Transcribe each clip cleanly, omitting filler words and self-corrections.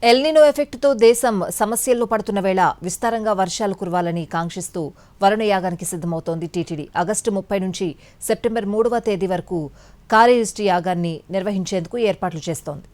El Niño ఎఫెక్ట్తో దేశం సమస్యల్లో పడుతున్న వేళ విస్తారంగా వర్షాలు కురవాలని కాంక్షిస్తూ వరుణ యాగానికి సిద్ధమవుతోంది టీటీడీ. ఆగస్టు 30 నుంచి సెప్టెంబర్ 3వ తేదీ వరకు కార్యరిష్టి యాగాన్ని నిర్వహించేందుకు ఏర్పాట్లు చేస్తోంది.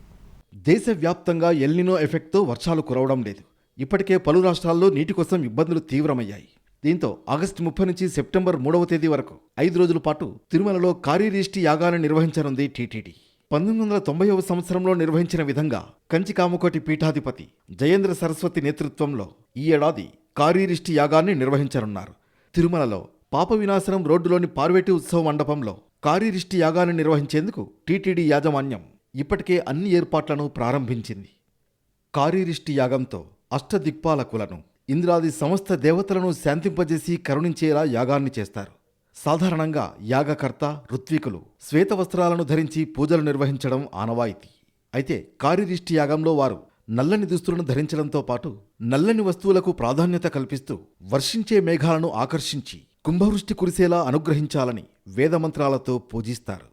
దేశవ్యాప్తంగా ఎల్నినో ఎఫెక్ట్తో వర్షాలు కురవడం లేదు. ఇప్పటికే పలు రాష్ట్రాల్లో నీటి కోసం ఇబ్బందులు తీవ్రమయ్యాయి. దీంతో ఆగస్టు 30 నుంచి సెప్టెంబర్ 3వ తేదీ వరకు 5 రోజుల పాటు తిరుమలలో కార్యరిష్టి యాగాన్ని నిర్వహించనుంది టీటీడీ. 1990వ సంవత్సరంలో నిర్వహించిన విధంగా కంచికామకోటి పీఠాధిపతి జయేంద్ర సరస్వతి నేతృత్వంలో ఈ ఏడాది కార్యరిష్టి యాగాన్ని నిర్వహించనున్నారు. తిరుమలలో పాప వినాశనం రోడ్డులోని పార్వతి ఉత్సవ మండపంలో కార్యరిష్టి యాగాన్ని నిర్వహించేందుకు టీటీడీ యాజమాన్యం ఇప్పటికే అన్ని ఏర్పాట్లను ప్రారంభించింది. కార్యరిష్టి యాగంతో అష్టదిక్పాలకులను, ఇంద్రాది సమస్త దేవతలను శాంతింపజేసి కరుణించేలా యాగాన్ని చేస్తారు. సాధారణంగా యాగకర్త, ఋత్వికులు శ్వేత వస్త్రాలను ధరించి పూజలు నిర్వహించడం ఆనవాయితీ. అయితే కార్యరిష్టి యాగంలో వారు నల్లని దుస్తులను ధరించడంతో పాటు నల్లని వస్తువులకు ప్రాధాన్యత కల్పిస్తూ వర్షించే మేఘాలను ఆకర్షించి కుంభవృష్టి కురిసేలా అనుగ్రహించాలని వేదమంత్రాలతో పూజిస్తారు.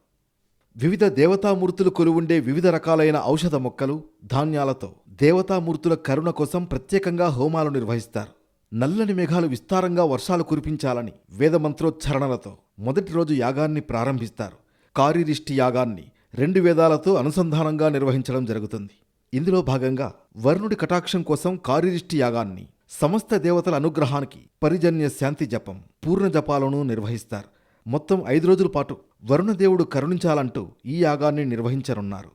వివిధ దేవతామూర్తులు కొలువుండే వివిధ రకాలైన ఔషధ మొక్కలు, ధాన్యాలతో దేవతామూర్తుల కరుణ కోసం ప్రత్యేకంగా హోమాలు నిర్వహిస్తారు. నల్లని మేఘాలు విస్తారంగా వర్షాలు కురిపించాలని వేదమంత్రోచ్చారణలతో మొదటి రోజు యాగాన్ని ప్రారంభిస్తారు. కార్యరిష్టి యాగాన్ని 2 వేదాలతో అనుసంధానంగా నిర్వహించడం జరుగుతుంది. ఇందులో భాగంగా వరుణుడి కటాక్షం కోసం కార్యరిష్టి యాగాన్ని, సమస్త దేవతల అనుగ్రహానికి పరిజన్య శాంతి జపం, పూర్ణ జపాలను నిర్వహిస్తారు. మొత్తం 5 రోజుల పాటు వరుణదేవుడు కరుణించాలంటూ ఈ యాగాన్ని నిర్వహించనున్నారు.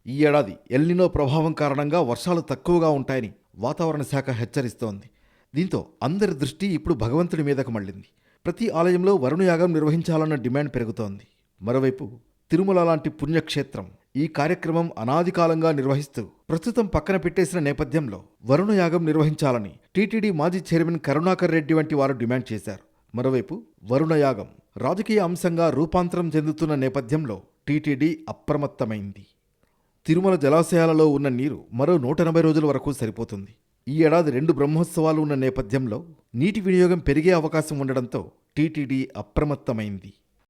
ఈ ఏడాది ఎల్నినో ప్రభావం కారణంగా వర్షాలు తక్కువగా ఉంటాయని వాతావరణ శాఖ హెచ్చరిస్తోంది. దీంతో అందరి దృష్టి ఇప్పుడు భగవంతుడి మీదకు మళ్లింది. ప్రతి ఆలయంలో వరుణయాగం నిర్వహించాలన్న డిమాండ్ పెరుగుతోంది. మరోవైపు తిరుమల లాంటి పుణ్యక్షేత్రం ఈ కార్యక్రమం అనాది కాలంగా నిర్వహిస్తూ ప్రస్తుతం పక్కన పెట్టేసిన నేపథ్యంలో వరుణయాగం నిర్వహించాలని టీటీడీ మాజీ చైర్మన్ కరుణాకర్ రెడ్డి వంటి వారు డిమాండ్ చేశారు. మరోవైపు వరుణయాగం రాజకీయ అంశంగా రూపాంతరం చెందుతున్న నేపథ్యంలో టీటీడీ అప్రమత్తమైంది. తిరుమల జలాశయాలలో ఉన్న నీరు మరో 180 రోజుల వరకు సరిపోతుంది. ఈ ఏడాది 2 బ్రహ్మోత్సవాలు ఉన్న నేపథ్యంలో నీటి వినియోగం పెరిగే అవకాశం ఉండడంతో టీటీడీ అప్రమత్తమైంది.